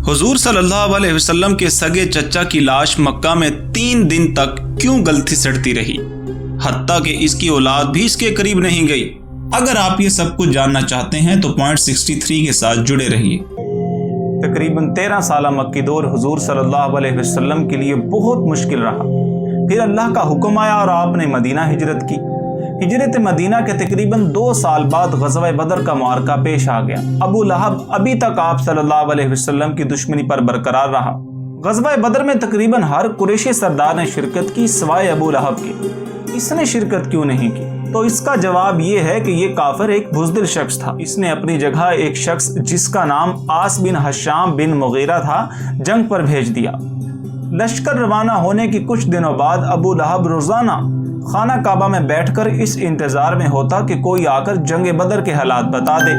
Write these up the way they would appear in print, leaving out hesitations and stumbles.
हुजूर सल्लल्लाहु अलैहि वसल्लम के सगे चचा की लाश मक्का में 3 दिन तक क्यों गलती सड़ती रही, हत्ता कि इसकी औलाद भी इसके करीब नहीं गई। अगर आप ये सब कुछ जानना चाहते हैं तो पॉइंट 63 के साथ जुड़े रहिए। तकरीबन 13 साल मक्की दौर हुजूर सल्लल्लाहु अलैहि वसल्लम के लिए बहुत मुश्किल रहा। फिर अल्लाह का हुक्म आया और आपने मदीना हिजरत की। हिजरत मदीना के तकरीबन 2 साल बाद ग़ज़वा बदर का मार्का पेश आ गया। अबू लहब अभी तक आप सल्लल्लाहु अलैहि वसल्लम की दुश्मनी पर बरकरार रहा। ग़ज़वा बदर में तकरीबन हर कुरैशी सरदार ने शिरकत की सिवाय अबू लहब के। इसने शिरकत क्यों नहीं की? तो इसका जवाब ये है कि ये काफिर एक बुज़दिल शख्स था। इसने अपनी जगह एक शख्स जिसका नाम आस बिन हशाम बिन मुगीरा था जंग पर भेज दिया। लश्कर रवाना होने की कुछ दिनों बाद अबू लहब रोजाना खाना काबा में बैठकर इस इंतजार में होता कि कोई आकर जंग बदर के हालात बता दे।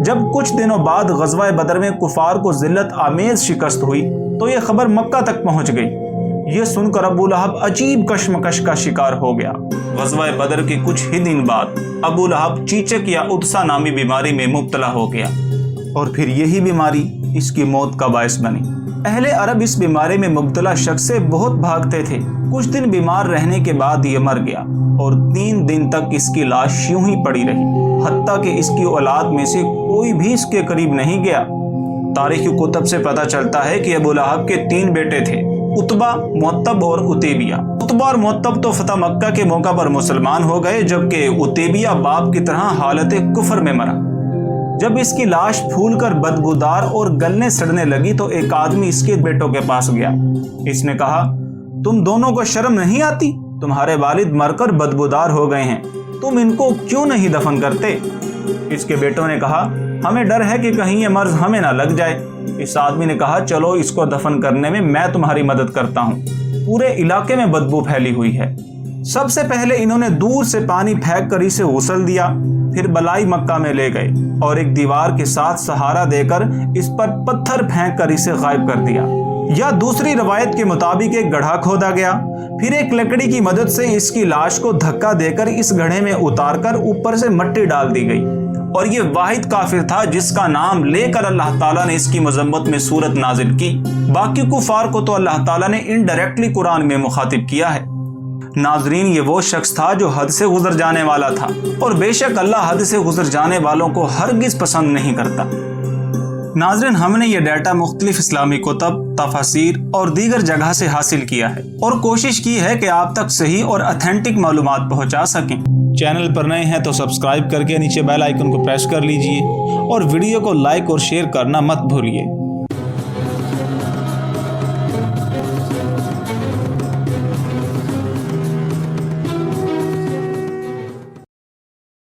जब कुछ दिनों बाद ग़ज़वा बदर में कुफार को जिल्लत आमेज शिकस्त हुई तो ये खबर मक्का तक पहुंच गई। ये सुनकर अबू लहब अजीब कश्मकश का शिकार हो गया। ग़ज़वा बदर के कुछ ही दिन बाद अबू लहब चीचक या उद्सा नामी बीमारी में मुब्तला हो गया और फिर यही बीमारी इसकी मौत का बायस बनी। अहले अरब इस बीमारी में मुब्तला शख्स से बहुत भागते थे। कुछ दिन बीमार रहने के बाद ये मर गया और 3 दिन तक इसकी लाश यूं ही पड़ी रही, हत्ता कि इसकी औलाद में से कोई भी इसके करीब नहीं गया। तारीखी कुतब से पता चलता है कि अबू लहब के 3 बेटे थे, उतबा, मुअत्तब और उतैबिया। उतबा और मुअत्तब तो फतह मक्का के मौका पर मुसलमान हो गए, जबकि उतैबिया बाप की तरह हालत कुफर में मरा। जब इसकी लाश फूलकर बदबूदार और गलने सड़ने लगी तो एक आदमी इसके बेटों के पास गया। इसने कहा, तुम दोनों को शर्म नहीं आती? तुम्हारे वालिद मरकर बदबूदार हो गए हैं, तुम इनको क्यों नहीं दफन करते? इसके बेटों ने कहा, हमें डर है कि कहीं ये मर्ज हमें ना लग जाए। इस आदमी ने कहा, चलो इसको दफन करने में मैं तुम्हारी मदद करता हूँ, पूरे इलाके में बदबू फैली हुई है। सबसे पहले इन्होंने दूर से पानी फेंक कर इसे गुसल दिया, फिर बलाई मक्का में ले गए और एक दीवार के साथ सहारा देकर इस पर पत्थर फेंक कर इसे गायब कर दिया। या दूसरी रवायत के मुताबिक एक गड्ढा खोदा गया, फिर एक लकड़ी की मदद से इसकी लाश को धक्का देकर इस गड्ढे में उतारकर ऊपर से मिट्टी डाल दी गई। और ये वाहिद काफिर था जिसका नाम लेकर अल्लाह ताला ने इसकी मजम्मत में सूरत नाजिल की। बाकी कुफार को तो अल्लाह ताला ने इनडायरेक्टली कुरान में मुखातिब किया है। नाजरीन, ये वो शख्स था जो हद से गुजर जाने वाला था और बेशक अल्लाह हद से गुजर जाने वालों को हरगिज पसंद नहीं करता। नाजरीन, हमने ये डाटा मुख्तलिफ इस्लामी कुतब, तफसीर और दीगर जगह से हासिल किया है और कोशिश की है कि आप तक सही और ऑथेंटिक मालूमात पहुंचा सकें। चैनल पर नए हैं तो सब्सक्राइब करके नीचे बेल आइकन को प्रेस कर लीजिए और वीडियो को लाइक और शेयर करना मत भूलिए।